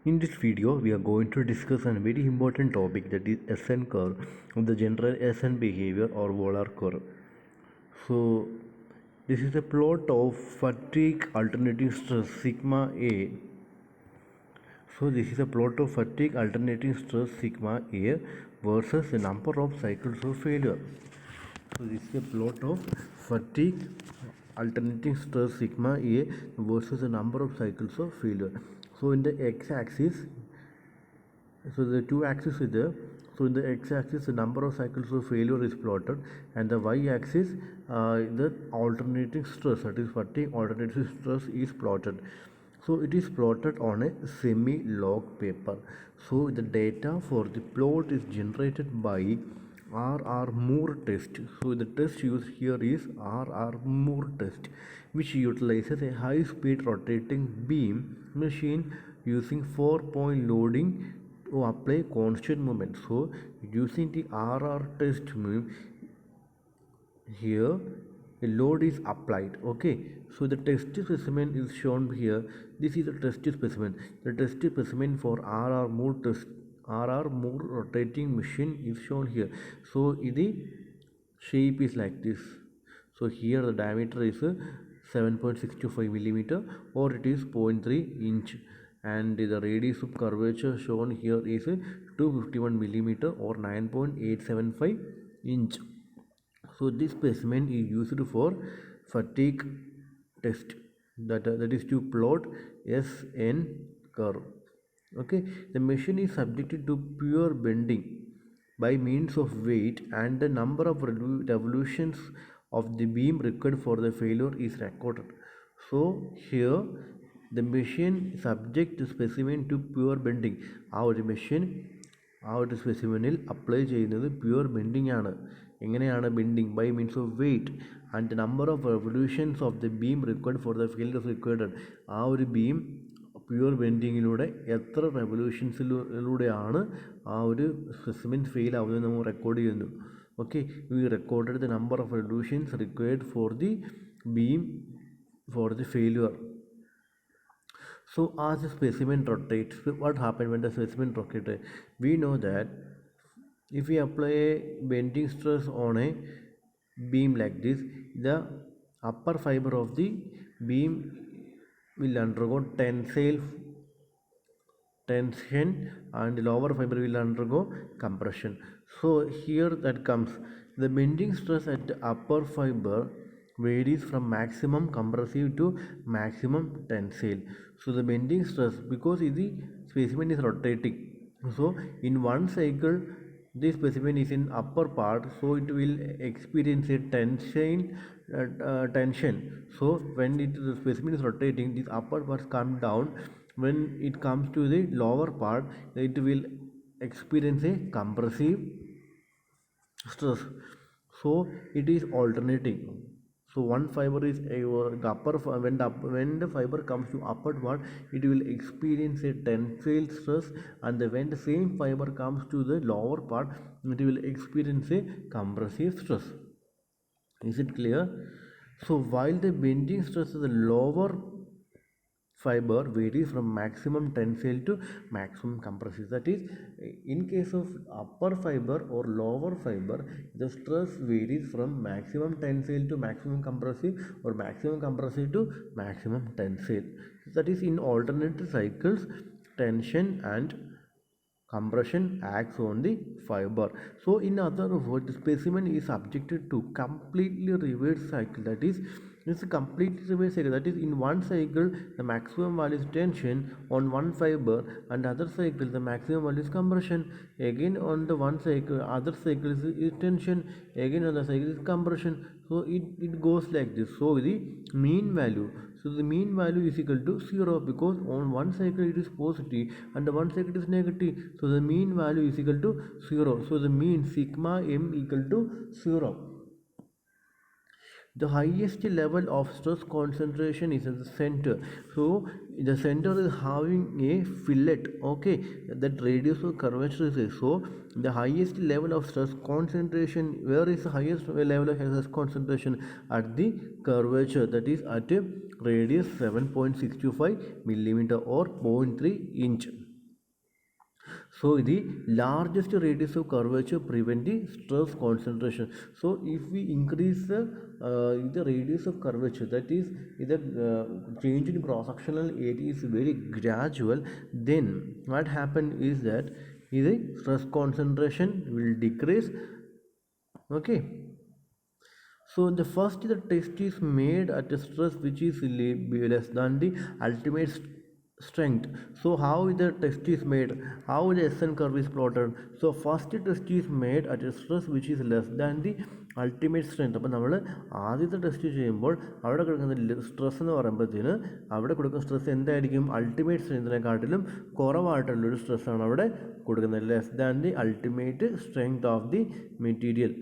In this video, we are going to discuss a very important topic, that is SN curve of the general SN behavior or Wohler curve. So, this is a plot of fatigue alternating stress sigma A. So, this is a plot of fatigue alternating stress sigma A versus the number of cycles of failure. So, this is a plot of fatigue alternating stress sigma A versus the number of cycles of failure. So, in the x-axis, so the two axes is there. So in the x-axis the number of cycles of failure is plotted, and the y-axis the alternating stress, that is fatigue alternating stress, is plotted. So it is plotted on a semi-log paper. So the data for the plot is generated by R.R. Moore test. So the test used here is R.R. Moore test, which utilizes a high-speed rotating beam machine using 4-point loading to apply constant moment. So using the RR test here, a load is applied. Okay, so the test specimen is shown here. This is the test specimen. The test specimen for RR Moore test, RR Moore rotating machine is shown here. So the shape is like this. So here the diameter is 7.625 millimeter, or it is 0.3 inch, and the radius of curvature shown here is 251 millimeter or 9.875 inch. So this specimen is used for fatigue test, that is to plot SN curve. Okay, the machine is subjected to pure bending by means of weight, and the number of revolutions of the beam required for the failure is recorded. So here the machine subject the specimen to pure bending. Our machine ഒരു സ്പെസിമെനിൽ apply ചെയ്യുന്നത് pure bending ആണ്. എങ്ങനെയാണ് bending? By means of weight and the number of revolutions of the beam required for the field of required. ആ ഒരു beam pure ബെൻഡിങ്ങിലൂടെ എത്ര റെവല്യൂഷൻസിലൂടെയാണ് ആ ഒരു സ്പെസിമെൻ ഫെയിൽ ആവുന്നത് നമ്മൾ റെക്കോർഡ് ചെയ്യുന്നു. Okay, we recorded the number of revolutions required for the beam for the failure. So as the specimen rotates, what happens when the specimen rotates? We know that if we apply a bending stress on a beam like this, the upper fiber of the beam will undergo tension, and the lower fiber will undergo compression. So here that comes the bending stress at the upper fiber varies from maximum compressive to maximum tensile. So the bending stress, because the specimen is rotating, so in one cycle this specimen is in upper part, so it will experience a tension. So when the specimen is rotating, these upper parts come down. When it comes to the lower part, it will experience a compressive stress. So it is alternating. So one fiber is the upper, when the fiber comes to upward part, it will experience a tensile stress, and when the same fiber comes to the lower part, it will experience a compressive stress. Is it clear? So while the bending stress of the lower fiber varies from maximum tensile to maximum compressive, that is, in case of upper fiber or lower fiber, the stress varies from maximum tensile to maximum compressive, or maximum compressive to maximum tensile. That is, in alternate cycles, tension and compression acts on the fiber. So in other words, the specimen is subjected to completely reverse cycle. That is, it's a completely reverse cycle. That is, in one cycle the maximum value is tension on one fiber, and other cycle the maximum value is compression. Again on the one cycle, other cycle is tension, again on the cycle is compression. So it goes like this. So the mean value, so the mean value is equal to 0, because on one cycle it is positive and the one cycle is negative. So the mean value is equal to 0. So the mean sigma m equal to 0. The highest level of stress concentration is at the center. So the center is having a fillet. Okay, that radius of curvature is. So the highest level of stress concentration, where is the highest level of stress concentration? At the curvature, that is at a radius 7.625 millimeter or 0.3 inch. So the largest radius of curvature prevent the stress concentration. So if we increase the radius of curvature, that is the change in cross-sectional area is very gradual, then what happen is that the stress concentration will decrease. Okay. So the first the test is made at a stress which is less than the ultimate strength. So how the test is made, how the SN curve is plotted. So first test is made at a stress which is less than the ultimate strength. അപ്പോൾ നമ്മൾ ആദ്യത്തെ test ചെയ്യുമ്പോൾ അവിടെ കൊടുക്കുന്ന stress എന്ന് പറയുമ്പോഴത്തേന് അവിടെ കൊടുക്കുന്ന stress എന്തായിരിക്കും, അൾട്ടിമേറ്റ് സ്ട്രെങ്തിനെക്കാട്ടിലും കുറവായിട്ടുള്ളൊരു സ്ട്രെസ്സാണ് അവിടെ കൊടുക്കുന്നത്, less than the ultimate strength of the material.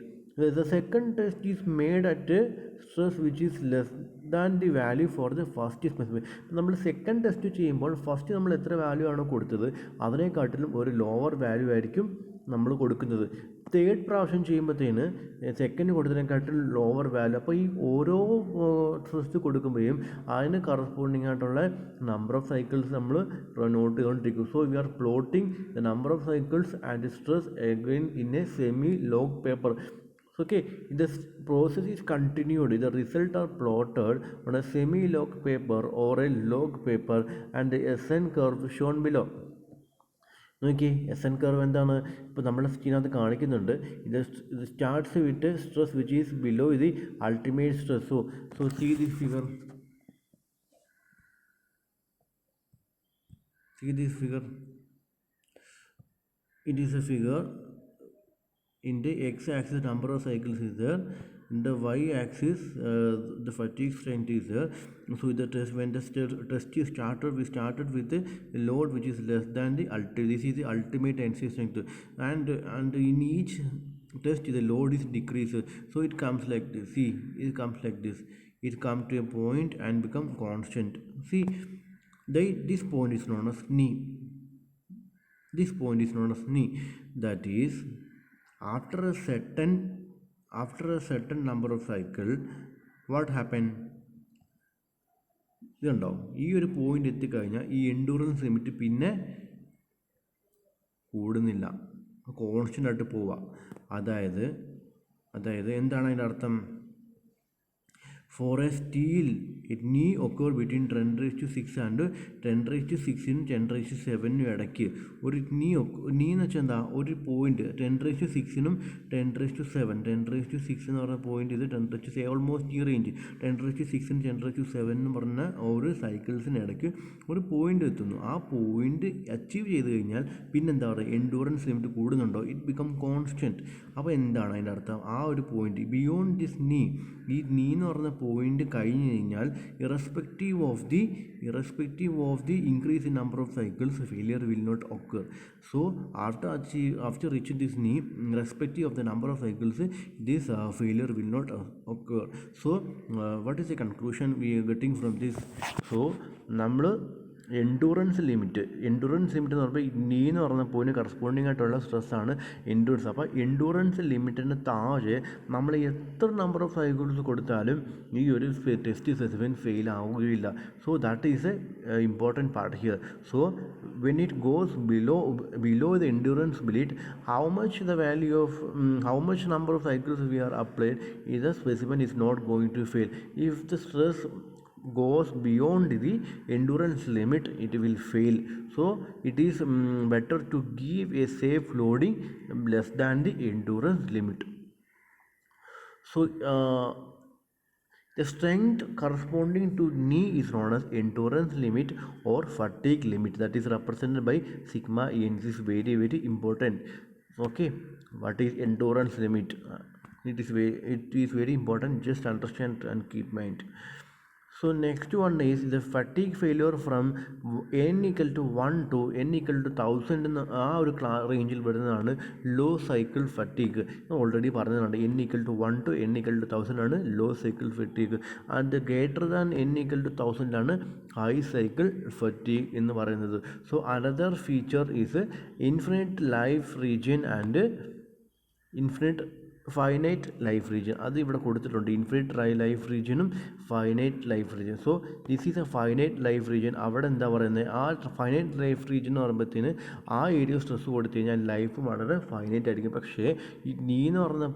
The second test is made at a stress which is less than the value for the first specimen. നമ്മൾ സെക്കൻഡ് ടെസ്റ്റ് ചെയ്യുമ്പോൾ first നമ്മൾ എത്ര value ആണോ കൊടുത്തത് അതിനെക്കാട്ടിലും ഒരു lower value ആയിരിക്കും നമ്മൾ കൊടുക്കുന്നത്. തേർഡ് പ്രാവശ്യം ചെയ്യുമ്പോഴത്തേന് സെക്കൻഡ് കൊടുത്തതിനെക്കാട്ടിലും ലോവർ വാല്യൂ. അപ്പോൾ ഈ ഓരോ ടെസ്റ്റ് കൊടുക്കുമ്പോഴും അതിന് കറസ്പോണ്ടിങ് ആയിട്ടുള്ള നമ്പർ ഓഫ് സൈക്കിൾസ് നമ്മൾ നോട്ട് ചെയ്തുകൊണ്ടിരിക്കും. So we are plotting the number of cycles and stress again in a semi log paper. Okay, this process is continued. The results are plotted on a semi-log paper or a log paper and the SN curve shown below. നോക്കി S N curve എന്താണ് ഇപ്പോൾ നമ്മുടെ സ്ക്രീനകത്ത് കാണിക്കുന്നുണ്ട്. ഇത് starts with stress which is below the ultimate stress. So see this figure, it is a figure. In the x-axis number of cycles is there, in the y-axis the fatigue strength is there. So the test, when the test is started, we started with the load which is less than the this is the ultimate tensile strength, and in each test the load is decreased. So it comes like this. See, it comes like this. It comes to a point and become constant. See, this point is known as knee. This point is known as knee. That is, after a certain number of cycle, what happen? ഇതുണ്ടാവും, ഈ ഒരു point എത്തിക്കഴിഞ്ഞാൽ ഈ endurance limit പിന്നെ കൂടുന്നില്ല, constant ആയിട്ട് പോവുക. അതായത് എന്താണ് അതിൻ്റെ അർത്ഥം? For a steel, it knee occur between 10⁶ and 10⁶ 10�7 ഇടയ്ക്ക് ഒരു നീ എന്ന് വെച്ചാൽ എന്താ, ഒരു പോയിന്റ് 10⁶ 10�7 10⁶ എന്ന് പറഞ്ഞ പോയിന്റ് ഇത് 10⁶ ഓൾമോസ്റ്റ് ഈ റേഞ്ച് 10⁶ 10�7 എന്ന് പറഞ്ഞ ഒരു സൈക്കിൾസിന് ഇടയ്ക്ക് ഒരു പോയിന്റ് എത്തുന്നു. ആ പോയിന്റ് അച്ചീവ് ചെയ്ത് കഴിഞ്ഞാൽ പിന്നെന്താ പറയുക, എൻഡൂറൻസ് ലിമിറ്റ് കൂടുന്നുണ്ടോ, ഇറ്റ് ബിക്കം കോൺസ്റ്റൻറ്റ്. അപ്പോൾ എന്താണ് അതിൻ്റെ അർത്ഥം? ആ ഒരു പോയിന്റ് ബിയോണ്ട് ദിസ് നീ, ഈ നീ എന്ന് പറഞ്ഞ പോയിന്റ് കഴിഞ്ഞ് കഴിഞ്ഞാൽ irrespective of the increase in number of cycles, failure will not occur. So after reaching this knee, irrespective of the number of cycles, this failure will not occur. So what is the conclusion we are getting from this? So നമ്മൾ endurance limit എന്ന് പറയുമ്പോൾ നീ എന്ന് പറഞ്ഞ point corresponding ആയിട്ടുള്ള സ്ട്രെസ്സാണ് endurance. അപ്പോൾ endurance ലിമിറ്റിന് താഴെ നമ്മൾ എത്ര നമ്പർ ഓഫ് സൈക്കിൾസ് കൊടുത്താലും ഈ ഒരു ടെസ്റ്റ് സ്പെസിഫിൻ ഫെയിൽ ആവുകയില്ല. So that is a important part here. So when it goes below the endurance limit, how much the value of how much number of cycles we are applied, is the specimen is not going to fail. If the stress goes beyond the endurance limit, it will fail. So it is better to give a safe loading less than the endurance limit. So the strength corresponding to knee is known as endurance limit or fatigue limit, that is represented by sigma en. This is very very important. Okay, what is endurance limit? It is very important, just understand and keep mind. So next one is the fatigue failure from n equal to 1 to n equal to 1000 എന്ന ആ ഒരു റേഞ്ചിൽ വരുന്നതാണ് law cycle fatigue. Already പറഞ്ഞതാണ് n equal to 1 to n equal to 1000 ആണ് low cycle fatigue, and greater than n equal to 1000 ആണ് high cycle fatigue എന്ന് പറയുന്നത്. So another feature is infinite life region and infinite finite life region അത് ഇവിടെ കൊടുത്തിട്ടുണ്ട്. Infinite life റീജിയനും finite life region. So this is a finite life region. അവിടെ എന്താ പറയുന്നത്, ആ ഫൈനൈറ്റ് ലൈഫ് റീജിയൻ എന്ന് പറയുമ്പോഴത്തേന് ആ ഏരിയ സ്ട്രെസ് കൊടുത്തു കഴിഞ്ഞാൽ ലൈഫ് വളരെ ഫൈനൈറ്റ് ആയിരിക്കും. പക്ഷേ ഈ നീ എന്ന് പറയുന്ന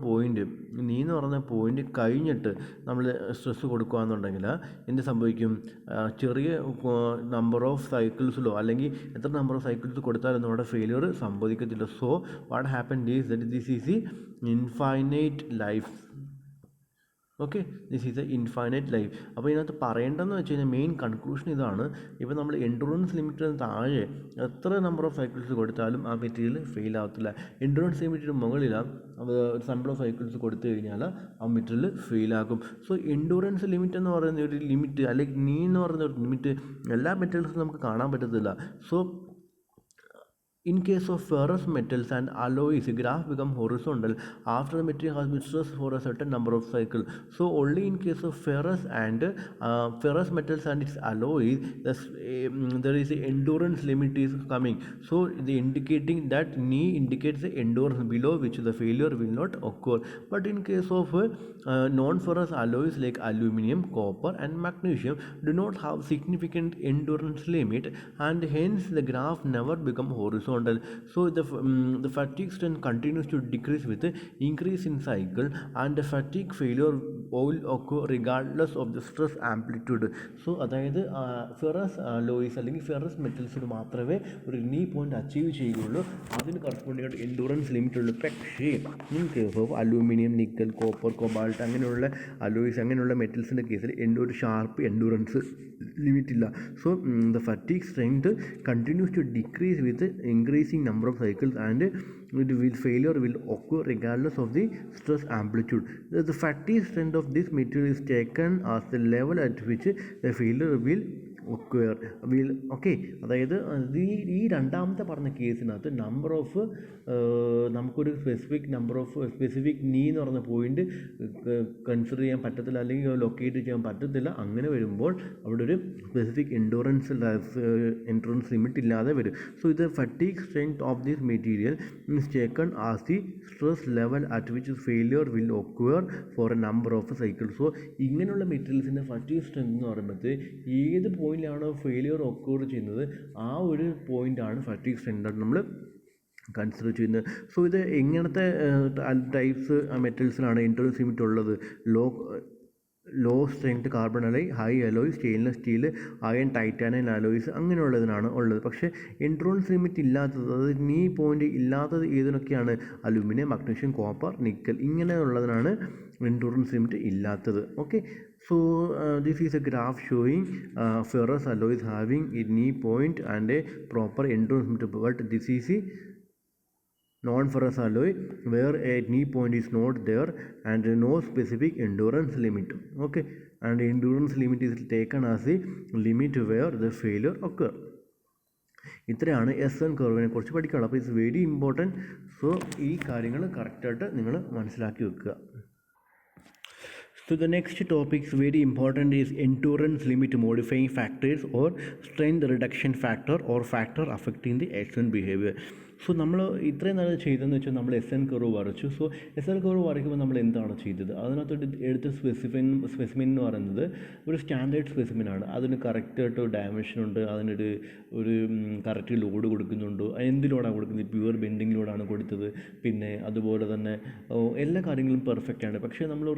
പോയിന്റ് കഴിഞ്ഞിട്ട് നമ്മൾ സ്ട്രെസ് കൊടുക്കുകയെന്നുണ്ടെങ്കിൽ എന്ത് സംഭവിക്കും, ചെറിയ നമ്പർ ഓഫ് സൈക്കിൾസിലോ അല്ലെങ്കിൽ എത്ര നമ്പർ ഓഫ് സൈക്കിൾസ് കൊടുത്താലൊന്നും അവിടെ ഫെയിലിയർ സംഭവിക്കത്തില്ല. So what happen is that this is the infinite life. Okay, this is A infinite life. അപ്പോൾ ഇതിനകത്ത് പറയേണ്ടതെന്ന് വെച്ച് കഴിഞ്ഞാൽ മെയിൻ കൺക്ലൂഷൻ ഇതാണ്. ഇപ്പോൾ നമ്മൾ എൻഡുറൻസ് ലിമിറ്റിന് താഴെ എത്ര നമ്പർ ഓഫ് സൈക്കിൾസ് കൊടുത്താലും ആ മെറ്റീരിയൽ ഫെയിൽ ആകത്തില്ല. എൻഡുറൻസ് ലിമിറ്റിന് മുകളിൽ നമ്പർ ഓഫ് സൈക്കിൾസ് കൊടുത്തു കഴിഞ്ഞാൽ ആ മെറ്റീരിയൽ ഫെയിലാകും. സോ എൻഡുറൻസ് ലിമിറ്റ് എന്ന് പറയുന്ന ഒരു ലിമിറ്റ്, അല്ലെങ്കിൽ നീ എന്ന് പറയുന്ന ഒരു ലിമിറ്റ് എല്ലാ മെറ്റീരിയൽസും നമുക്ക് കാണാൻ പറ്റത്തില്ല. So in case of ferrous metals and alloys, the graph becomes horizontal after the material has been stressed for a certain number of cycles. So only in case of ferrous metals and its alloys, there is a endurance limit is coming. So the indicating that knee indicates the endurance below which the failure will not occur. But in case of non-ferrous alloys like aluminum, copper and magnesium do not have significant endurance limit, and hence the graph never become horizontal. So the fatigue strength continues to decrease with increase in cycle, and the fatigue failure will occur regardless of the stress amplitude. So അതായത് ferrous lies അല്ലെങ്കിൽ ferrous മെറ്റൽസിന് മാത്രമേ ഒരു നീ point achieve ചെയ്യുകയുള്ളൂ, അതിന് corresponding ആയിട്ട് endurance limit ഉള്ളൂ. പക്ഷേ in case of aluminium, nickel, copper, cobalt അങ്ങനെയുള്ള അലോയ്സ് അങ്ങനെയുള്ള മെറ്റൽസിൻ്റെ കേസിൽ ഒരു ഷാർപ്പ് എൻഡുറൻസ് ലിമിറ്റ് ഇല്ല. So the fatigue strength continues to decrease with increasing number of cycles, and failure will occur regardless of the stress amplitude. The fatigue strength of this material is taken as the level at which the failure will occur. Okay, അതായത് ഈ രണ്ടാമത്തെ പറഞ്ഞ കേസിനകത്ത് number of നമുക്കൊരു specific നീ എന്ന് പറഞ്ഞ point consider ചെയ്യാൻ പറ്റത്തില്ല, അല്ലെങ്കിൽ ലൊക്കേറ്റ് ചെയ്യാൻ പറ്റത്തില്ല. അങ്ങനെ വരുമ്പോൾ അവിടെ ഒരു സ്പെസിഫിക് എൻഡുറൻസ് ലിമിറ്റ് ഇല്ലാതെ വരും. സോ ഇത് fatigue strength of this material is taken as the stress level at which failure will occur for a number of cycles. So ഇങ്ങനെയുള്ള മെറ്റീരിയൽസിൻ്റെ ഫറ്റീഗ് സ്ട്രെങ്ത് എന്ന് പറയുമ്പോൾ ഏത് പോയിന്റിലാണോ ഫെയിലിയർ ഒക്കർ ചെയ്യുന്നത് ആ ഒരു പോയിന്റാണ് ഫറ്റീഗ് സ്ട്രെങ്ത് ആയിട്ട് നമ്മൾ കൺസിഡർ ചെയ്യുന്നത്. സോ ഇത് എങ്ങനത്തെ ടൈപ്സ് മെറ്റൽസിലാണ് എൻഡുറൻസ് ലിമിറ്റ് ഉള്ളത്? Low strength carbon alloy, high alloy, stainless steel, iron, titanium alloys അങ്ങനെയുള്ളതിനാണ് ഉള്ളത്. പക്ഷേ എൻഡുറൻസ് ലിമിറ്റ് ഇല്ലാത്തത്, അതായത് നീ പോയിന്റ് ഇല്ലാത്തത് ഏതിനൊക്കെയാണ്? അലൂമിനിയം, മഗ്നീഷ്യം, കോപ്പർ, നിക്കൽ ഇങ്ങനെയുള്ളതിനാണ് എൻഡുറൻസ് ലിമിറ്റ് ഇല്ലാത്തത്. Okay, so this is a graph showing ferrous alloys having a knee point and a proper endurance limit, but this is a non-ferrous alloy where a knee point is not there and no specific endurance limit. Okay, and endurance limit is taken as a limit where the failure occur. ഇത്രയാണ് S N കർവിനെ കുറിച്ച് പഠിക്കാനുള്ളത്. അപ്പോൾ it's very important. So ഈ കാര്യങ്ങൾ കറക്റ്റായിട്ട് നിങ്ങൾ മനസ്സിലാക്കി വെക്കുക. So the next topic is very important, is endurance limit modifying factors or strength reduction factor or factor affecting the action behavior. So നമ്മൾ ഇത്രയും നാൾ ചെയ്തതെന്ന് വെച്ചാൽ നമ്മൾ എസ് എൻ കർവ് വരച്ചു. സോ എസ് എൻ കർവ് വരയ്ക്കുമ്പോൾ നമ്മൾ എന്താണ് ചെയ്തത്? അതിനകത്തോട്ട് എടുത്ത സ്പെസിമെൻ എന്ന് പറയുന്നത് ഒരു സ്റ്റാൻഡേർഡ് സ്പെസിമെനാണ്. അതിന് കറക്റ്റായിട്ട് ഡയമെൻഷനുണ്ട്, അതിനൊരു കറക്റ്റ് ലോഡ് കൊടുക്കുന്നുണ്ട്. എന്ത് ലോഡാണ് കൊടുക്കുന്നത്? പ്യുവർ ബെൻഡിങ് ലോഡാണ് കൊടുത്തത്. പിന്നെ അതുപോലെ തന്നെ എല്ലാ കാര്യങ്ങളും പെർഫെക്റ്റ് ആണ്. പക്ഷേ നമ്മൾ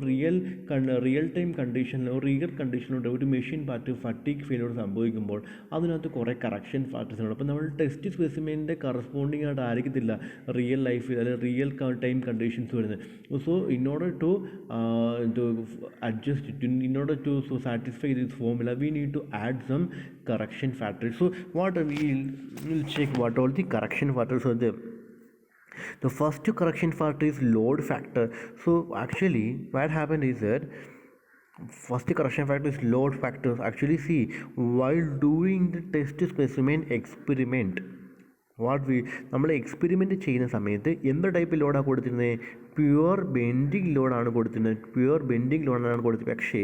റിയൽ ടൈം കണ്ടീഷനിലൂടെ ഒരു മെഷീൻ പാർട്ട് ഫറ്റീഗ് ഫെയിലിയർ സംഭവിക്കുമ്പോൾ അതിനകത്ത് കുറേ കറക്ഷൻ ഫാക്ടേഴ്സാണ്. അപ്പോൾ നമ്മൾ ടെസ്റ്റ് സ്പെസിമെൻ്റെ കറസ്പോണ്ടിങ് ആയിട്ട് ആയിരിക്കത്തില്ല റിയൽ ലൈഫിൽ അല്ലെങ്കിൽ റിയൽ ടൈം കണ്ടീഷൻസ് വരുന്നത്. So in order to adjust it, in order to satisfy this formula, we need to add some correction factors. So what we'll check what all the correction factors are there. The first correction factor is load factor. So actually what happened is that first correction factor is load factors. Actually see, while doing the test specimen experiment, നമ്മൾ experiment ചെയ്യുന്ന സമയത്ത് എന്ത് type ലോഡാണ് കൊടുത്തിരുന്നത്? Pure bending ലോഡാണ് കൊടുത്തിരുന്നത്. പക്ഷേ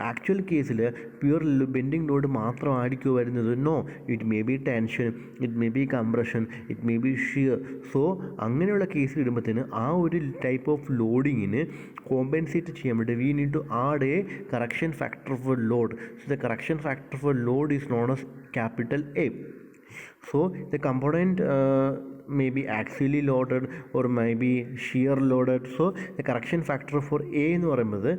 actual കേസിൽ pure bending load മാത്രമായിരിക്കുമോ വരുന്നത്? No, it may be tension, it may be compression, it may be shear. So അങ്ങനെയുള്ള കേസിൽ ഇടുമ്പോഴത്തേന് ആ ഒരു ടൈപ്പ് ഓഫ് ലോഡിങ്ങിന് കോമ്പൻസേറ്റ് ചെയ്യാൻ വേണ്ടി we need to add a correction factor for load. So the correction factor for load is known as capital A. So the component may be axially loaded or may be shear loaded. So the correction factor for A എന്ന് പറയുന്നത്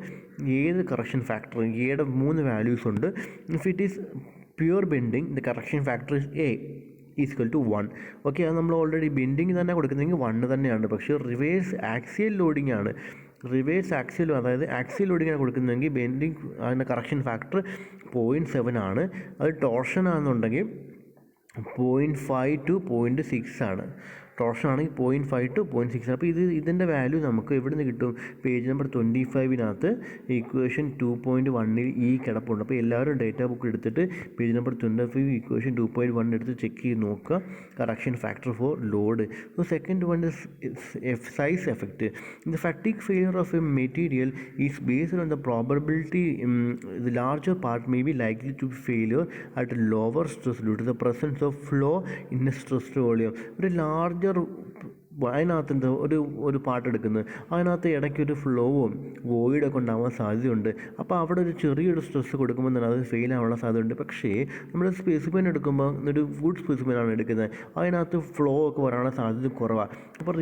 ഏത് correction factor, എയുടെ 3 values ഉണ്ട്. If it is pure bending the correction factor is A equal to 1. Okay, അത് നമ്മൾ already bending തന്നെ കൊടുക്കുന്നതെങ്കിൽ 1 തന്നെയാണ്. പക്ഷേ റിവേഴ്സ് ആക്സിയൽ ലോഡിംഗ് ആണ്, അതായത് ആക്സിയൽ ലോഡിങ്ങാണ് കൊടുക്കുന്നതെങ്കിൽ ബെൻഡിങ് അതിൻ്റെ കറക്ഷൻ ഫാക്ടർ 0.7 ആണ്. അത് ടോർഷൻ ആണെന്നുണ്ടെങ്കിൽ 0.5 to 0.6 ആണ്. ടോർഷൻ ആണെങ്കിൽ 0.5 to 0.6. അപ്പോൾ ഇതിൻ്റെ വാല്യൂ നമുക്ക് എവിടെ നിന്ന് കിട്ടും? പേജ് നമ്പർ 25 ഇക്വേഷൻ 2.1 ഈ കിടപ്പുണ്ട്. അപ്പോൾ എല്ലാവരും ഡേറ്റ ബുക്ക് എടുത്തിട്ട് പേജ് നമ്പർ 25 ഇക്വേഷൻ 2.1 എടുത്ത് ചെക്ക് ചെയ്ത് നോക്കുക, correction factor for load. So second one is size effect. The fatigue failure of a material is based on the probability the larger part may be likely to failure at lower stress due to the presence of flaw in a stressed volume. ഒരു larger അതിനകത്ത് എന്താ ഒരു പാട്ട് എടുക്കുന്നത്, അതിനകത്ത് ഇടയ്ക്കൊരു ഫ്ലോവും വോയിഡൊക്കെ ഉണ്ടാകാൻ സാധ്യതയുണ്ട്. അപ്പോൾ അവിടെ ഒരു ചെറിയൊരു സ്ട്രെസ് കൊടുക്കുമ്പോൾ തന്നെ അത് ഫെയിൽ ആവാനുള്ള സാധ്യതയുണ്ട്. പക്ഷേ നമ്മൾ സ്പെസിമെൻ എടുക്കുമ്പോൾ ഒരു ഗുഡ് സ്പെസിമെനാണ് എടുക്കുന്നത്, അതിനകത്ത് ഫ്ലോ ഒക്കെ വരാനുള്ള സാധ്യത കുറവാണ്. അപ്പോൾ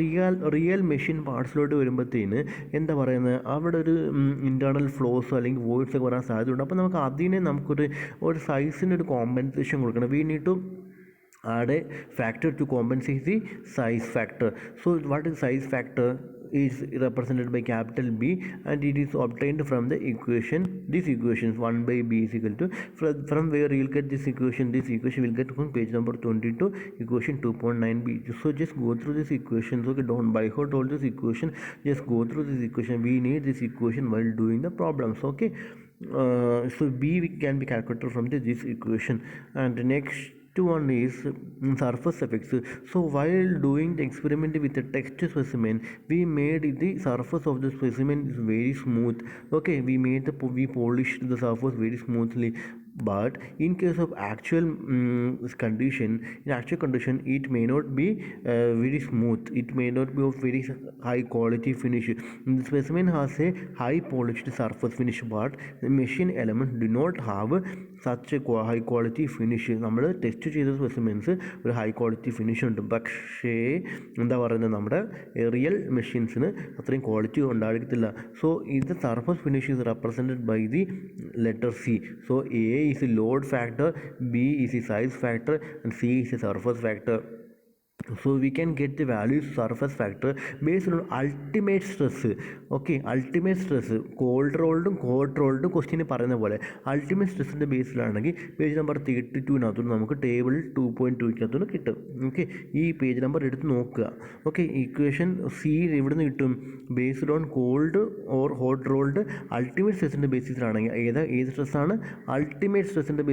റിയൽ മെഷീൻ പാർട്സിലോട്ട് വരുമ്പോഴത്തേന് എന്താ പറയുന്നത്, അവിടെ ഒരു ഇൻറ്റേർണൽ ഫ്ലോസ് അല്ലെങ്കിൽ വോയിഡ്സ് ഒക്കെ വരാൻ സാധ്യതയുണ്ട്. അപ്പോൾ നമുക്ക് അതിനെ ഒരു സൈസിന് ഒരു കോമ്പൻസേഷൻ കൊടുക്കണം. We need to add a factor to compensate the size factor. So what is size factor is represented by capital B, and it is obtained from the equation, these equations 1 by B is equal to, from where you will get this equation will get from page number 22 equation 2.9b. So just go through this equation. Okay, don't by heart all this equation, just go through this equation. We need this equation while doing the problems. Okay, so B can be calculated from this equation. And the next one is surface effects. So while doing the experiment with the text specimen, we made the surface of the specimen is very smooth. Okay, we polished the surface very smoothly. But in case of actual condition, it may not be very smooth. It may not be of very high quality finish. The specimen has a high polished surface finish, but the machine elements do not have such a high quality finish. നമ്മൾ test ചെയ്ത specimens ഒരു high quality finish ഉണ്ട്, പക്ഷേ എന്താ പറയുന്നത്, നമ്മുടെ real മെഷീൻസിന് അത്രയും ക്വാളിറ്റി ഉണ്ടായിരിക്കത്തില്ല. സോ ഇത് surface finish is represented by the letter C. So A is a load factor, B is a size factor, and C is a surface factor. So we can get the values surface factor based on ultimate stress. Okay, ultimate stress cold rolled question പറയുന്ന പോലെ ultimate സ്ട്രെസ്സിൻ്റെ ബേസിലാണെങ്കിൽ page number 32 നമുക്ക് table 2.2 കിട്ടും. Okay, ഈ page number എടുത്ത് നോക്കുക. Okay, equation C ഇവിടുന്ന് കിട്ടും based on cold or hot rolled ultimate സ്ട്രെസ്സിൻ്റെ ബേസിസിലാണെങ്കിൽ. ഏത് സ്ട്രെസ്സാണ്? അൾട്ടിമേറ്റ് സ്ട്രെസ്സിൻ്റെ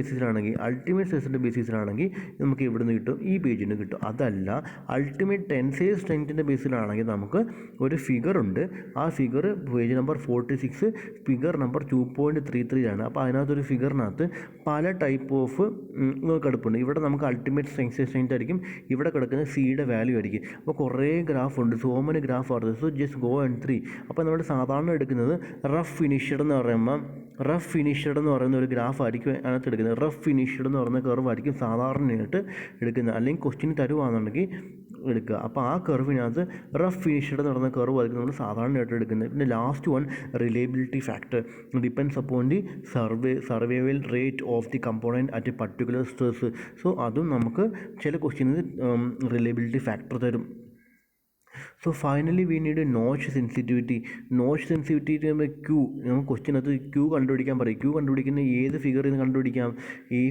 ബേസിസിലാണെങ്കിൽ നമുക്ക് ഇവിടുന്ന് കിട്ടും, ഈ പേജിന് കിട്ടും. അതല്ല അൾട്ടിമേറ്റ് ടെൻസൈൽ സ്ട്രെങ്ത്തിൻ്റെ ബേസിലാണെങ്കിൽ നമുക്ക് ഒരു ഫിഗർ ഉണ്ട്. ആ figure page number 46 figure number 2.33 ആണ്. അപ്പോൾ അതിനകത്തൊരു ഫിഗറിനകത്ത് പല ടൈപ്പ് ഓഫ് കിടപ്പുണ്ട്. ഇവിടെ നമുക്ക് അൾട്ടിമേറ്റ് സ്ട്രെങ്ത് ആയിരിക്കും, ഇവിടെ കിടക്കുന്ന സിയുടെ വാല്യൂ ആയിരിക്കും. അപ്പോൾ കുറേ ഗ്രാഫ് ഉണ്ട്, സോ മെനി ഗ്രാഫ് ആണ്. So just go and 3. അപ്പോൾ നമ്മൾ സാധാരണ എടുക്കുന്നത് റഫ് ഫിനിഷ്ഡ് എന്ന് പറയുന്ന ഒരു ഗ്രാഫ് ആയിരിക്കും അതിനകത്ത് എടുക്കുന്നത്. റഫ് ഫിനിഷ്ഡ് എന്ന് പറയുന്ന കർവ് ആയിരിക്കും സാധാരണയായിട്ട് എടുക്കുന്നത്, അല്ലെങ്കിൽ ക്വസ്റ്റ്യൻ തരുവാണെന്നുണ്ടെങ്കിൽ എടുക്കുക. അപ്പോൾ ആ കർവിനകത്ത് റഫ് ഫിനിഷ്ഡ് എന്ന് പറയുന്ന കർവ് ആയിരിക്കും നമ്മൾ സാധാരണയായിട്ട് എടുക്കുന്നത്. പിന്നെ last one reliability factor depends upon the survival rate of the component at A particular stress. So അതും നമുക്ക് ചില ക്വസ്റ്റ്യൻസ് റിലയബിലിറ്റി ഫാക്ടർ തരും. So finally we need notch sensitivity. നമ്മൾ ക്യൂ, നമുക്ക് ക്വസ്റ്റ്യനകത്ത് ക്യൂ കണ്ടുപിടിക്കാൻ പറയും. ക്യൂ കണ്ടുപിടിക്കുന്ന ഏത് ഫിഗറിൽ നിന്ന് കണ്ടുപിടിക്കാം? ഈ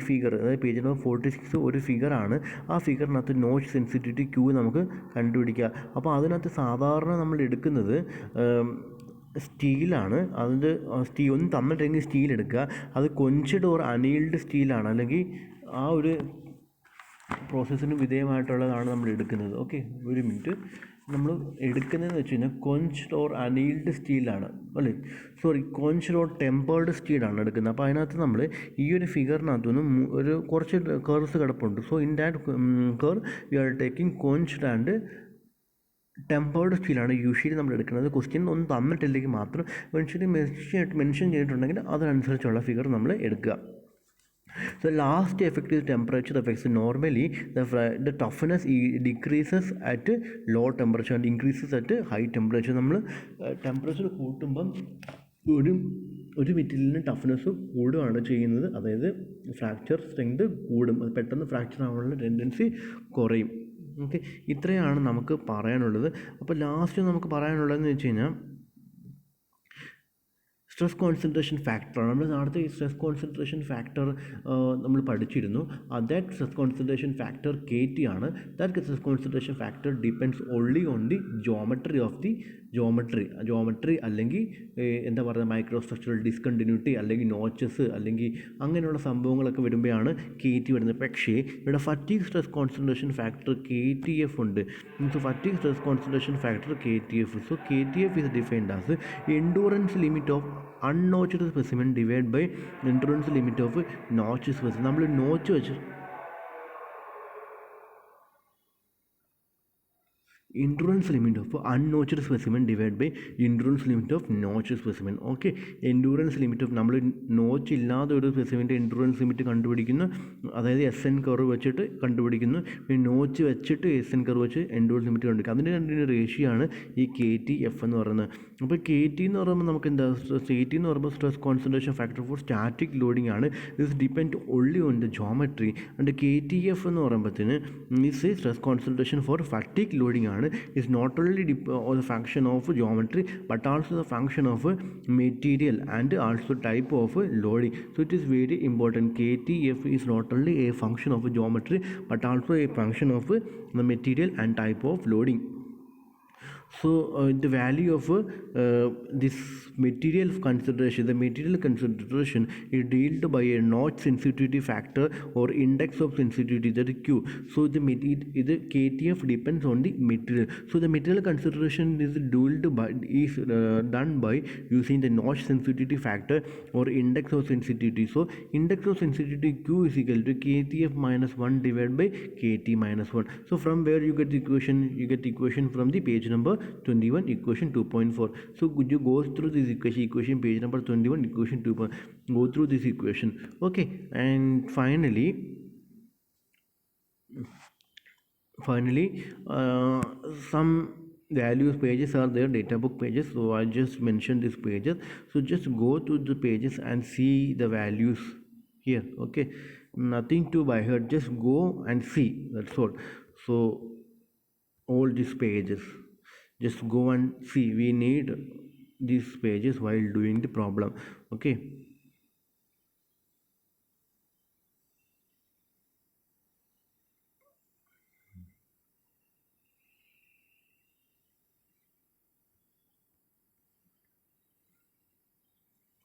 ഫിഗർ അതായത് പേജ് നമ്പർ 46 ഒരു ഫിഗറാണ്. ആ ഫിഗറിനകത്ത് നോച്ച് സെൻസിറ്റിവിറ്റി ക്യൂ നമുക്ക് കണ്ടുപിടിക്കുക. അപ്പോൾ അതിനകത്ത് സാധാരണ നമ്മൾ എടുക്കുന്നത് സ്റ്റീലാണ്. അതിൻ്റെ ഒന്ന് തന്നിട്ടെങ്കിൽ സ്റ്റീൽ എടുക്കുക. അത് കൊഞ്ചഡ് ഓർ അനീൽഡ് സ്റ്റീലാണ്, അല്ലെങ്കിൽ ആ ഒരു പ്രോസസ്സിന് വിധേയമായിട്ടുള്ളതാണ് നമ്മൾ എടുക്കുന്നത്. ഓക്കെ, ഒരു മിനിറ്റ്. നമ്മൾ എടുക്കുന്നതെന്ന് വെച്ച് കഴിഞ്ഞാൽ കോഞ്ച്ഡ് ഓർ അനീൽഡ് സ്റ്റീലാണ്, അല്ലേ? സോറി, കോഞ്ച്ഡ് ഓർ ടെമ്പേർഡ് സ്റ്റീലാണ് എടുക്കുന്നത്. അപ്പോൾ അതിനകത്ത് നമ്മൾ ഈ ഒരു ഫിഗറിനകത്തുനിന്ന് ഒരു കുറച്ച് കർവ്സ് കിടപ്പുണ്ട്. So in that curve you are taking quenched and tempered സ്റ്റീലാണ് യൂഷ്വലി നമ്മൾ എടുക്കുന്നത്. ക്വസ്റ്റ്യൻ ഒന്നും തന്നിട്ടില്ലെങ്കിൽ മാത്രം മെൻഷൻ ചെയ്തിട്ടുണ്ടെങ്കിൽ അതിനനുസരിച്ചുള്ള ഫിഗർ നമ്മൾ എടുക്കുക. So last effect is temperature effects. Normally the toughness decreases at low temperature and increases at high temperature. നമ്മൾ ടെമ്പറേച്ചർ കൂട്ടുമ്പം ഒരു മെറ്റീരിയലിന് ടഫ്നെസ് കൂടുകയാണ് ചെയ്യുന്നത്. അതായത് ഫ്രാക്ചർ സ്ട്രെങ്ത് കൂടും, അത് പെട്ടെന്ന് ഫ്രാക്ചർ ആവാനുള്ള ടെൻഡൻസി കുറയും. ഓക്കെ, ഇത്രയാണ് നമുക്ക് പറയാനുള്ളത്. അപ്പോൾ ലാസ്റ്റ് നമുക്ക് പറയാനുള്ളതെന്ന് വെച്ച് കഴിഞ്ഞാൽ സ്ട്രെസ് കോൺസെൻട്രേഷൻ ഫാക്ടറാണ്. നമ്മൾ നേരത്തെ ഈ സ്ട്രെസ് കോൺസെൻട്രേഷൻ ഫാക്ടർ നമ്മൾ പഠിച്ചിരുന്നു. That stress concentration factor KT ആണ്. That stress concentration factor depends only on the geometry of the geometry അല്ലെങ്കിൽ എന്താ പറയുക, മൈക്രോസ്ട്രക്ചറൽ ഡിസ്കണ്ടിന്യൂറ്റി അല്ലെങ്കിൽ നോച്ചസ് അല്ലെങ്കിൽ അങ്ങനെയുള്ള സംഭവങ്ങളൊക്കെ വരുമ്പോഴാണ് KT വരുന്നത്. പക്ഷേ ഇവിടെ fatigue stress concentration factor KTF ഉണ്ട്. So fatigue stress concentration factor KTF. So KTF is defined as endurance limit of unnotched specimen divided by endurance limit of notched specimen. നമ്മൾ നോച്ച് വെച്ച് endurance limit of unnotched specimen divided by endurance limit of notched specimen. Okay, endurance limit of നമ്മൾ notch ഇല്ലാതെ ഒരു സ്പെസിമെൻ്റെ endurance limit കണ്ടുപിടിക്കുന്നു. അതായത് SN curve വെച്ചിട്ട് കണ്ടുപിടിക്കുന്നു. Notch വെച്ചിട്ട് SN കർവ് വെച്ച് endurance limit കണ്ടുപിടിക്കും. അതിൻ്റെ രണ്ടിൻ്റെ റേഷ്യോ ആണ് ഈ KTF എന്ന് പറയുന്നത്. അപ്പോൾ KT എന്ന് പറയുമ്പോൾ നമുക്ക് എന്താ, KT എന്ന് പറയുമ്പോൾ stress concentration factor for static loading ആണ്. This depend only on the geometry. And KTF എന്ന് പറയുമ്പോഴത്തേന് this stress concentration for fatigue loading ആണ്. is not only the function of geometry but also the function of material and also type of loading. So it is very important. KTF is not only a function of geometry but also a function of the material and type of loading. So the value of this material consideration, the material consideration is dealt by a notch sensitivity factor or index of sensitivity, that is Q. So the KTF depends on the material. So the material consideration is done by using the notch sensitivity factor or index of sensitivity. So index of sensitivity Q is equal to KTF minus 1 divided by KT minus 1. So from where you get the equation? You get the equation from the page number 21, equation 2.4. So you go through this equation page number 21, equation 2. Go through this equation. Okay, and finally some values pages are there, data book pages. So I just mentioned these pages. So just go to the pages and see the values here. Okay, nothing to by heart, just go and see, that's all. So all these pages, just go and see. We need these pages while doing the problem. Okay,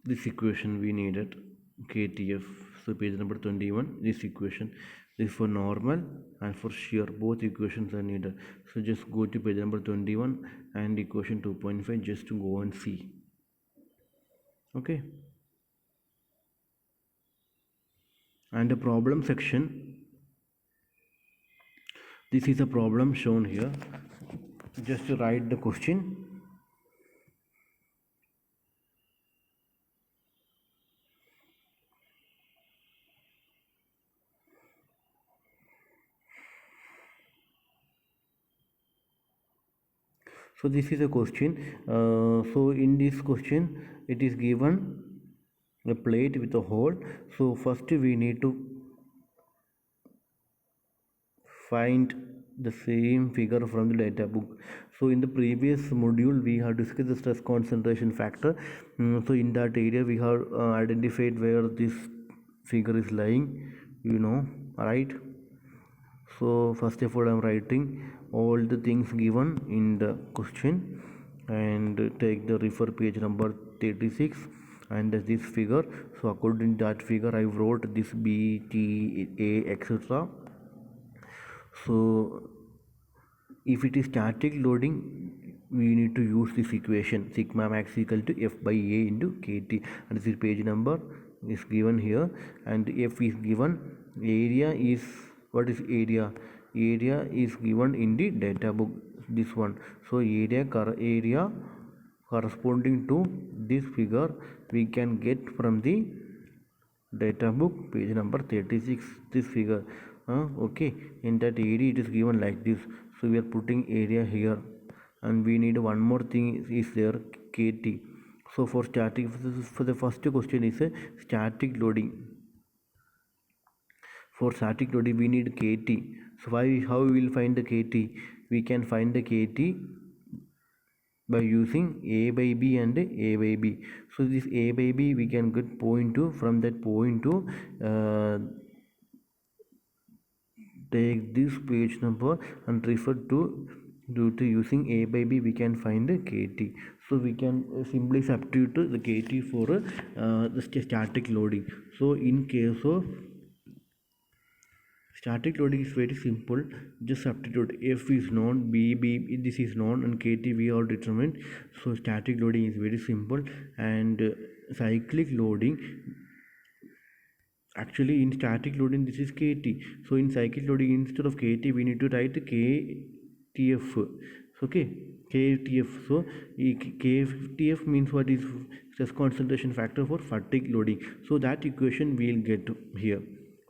this equation we needed KTF. So page number 21, this equation is for normal and for shear, both equations are needed. So just go to page number 21 and equation 2.5, just to go and see. Okay, and the problem section, this is a problem shown here. Just to write the question. So this is a question. So in this question it is given a plate with a hole. So first we need to find the same figure from the data book. So in the previous module we have discussed the stress concentration factor. So in that area we have identified where this figure is lying, right? So first of all I am writing all the things given in the question and take the refer page number 36 and this figure. So according to that figure I wrote this B, T, A, etc. So if it is static loading, we need to use this equation sigma max equal to F by A into KT, and this is page number is given here, and F is given. Area is, what is area? Area is given in the data book, this one. So area corresponding to this figure we can get from the data book, page number 36, this figure. Okay, in that area it is given like this, so we are putting area here, and we need one more thing is there, KT. So for static, for the first question is a static loading. For static loading we need KT. So how we will find the KT? We can find the KT by using A by B and A by B. So this A by B we can get point to, from that point to take this page number and refer to, due to using A by B we can find KT. So we can simply substitute the KT for the static loading. So in case of static loading is very simple, just substitute. F is known, B this is known, and KT we all determined. So static loading is very simple. And cyclic loading, actually in static loading this is KT. So in cyclic loading, instead of KT we need to write KTF. Okay, KTF. So KTF means what is stress concentration factor for fatigue loading. So that equation we will get here.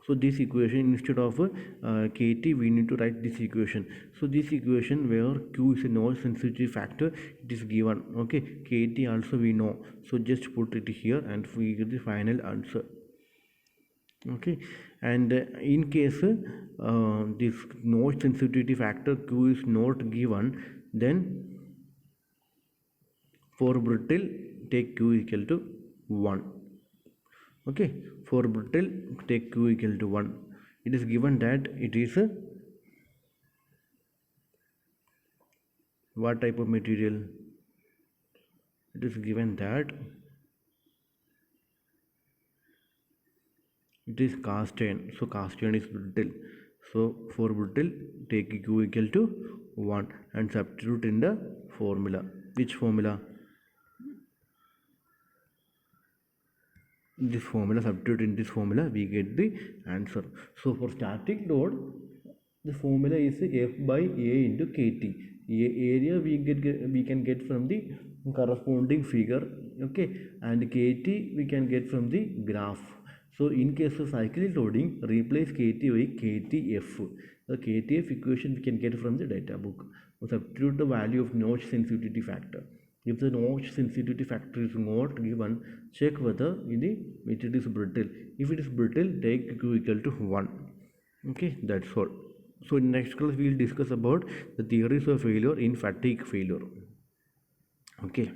So this equation, instead of KT we need to write this equation. So this equation where Q is a node sensitivity factor, it is given. Okay, KT also we know, so just put it here and we get the final answer. Okay, and in case this node sensitivity factor Q is not given, then for brittle take Q equal to 1. Okay, for brittle take Q equal to 1. It is given that it is what type of material? It is given that it is cast iron. So cast iron is brittle. So for brittle take Q equal to 1 and substitute in the formula. Which formula? This formula, substitute in this formula, we get the answer. So for static load, the formula is F by A into KT. Area we can get from the corresponding figure. Okay, and KT we can get from the graph. So in case of cyclic loading, replace KT by KTF. The KTF equation we can get from the data book. Substitute the value of notch sensitivity factor. If the notch sensitivity factor is not given, check whether the material is brittle. If it is brittle, take Q equal to 1. Okay, that's all. So in next class we will discuss about the theories of failure in fatigue failure. Okay.